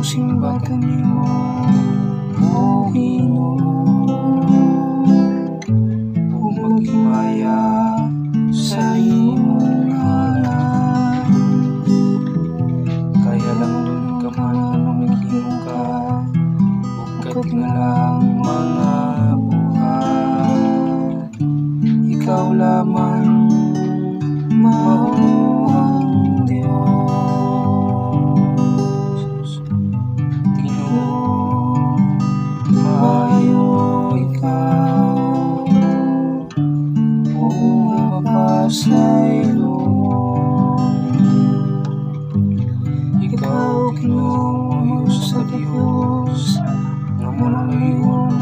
simba kanimo o Ginoo, o maghimaya sa imong ngalan. Kaya lang dun ka man nung naghimo ka ug katingalang mga buhat. Ikaw lamang mao ang Diyos. Ginoo, maayo ikaw, o mapasaylo. Ikaw, Ginoo, sa Diyos, nga malayon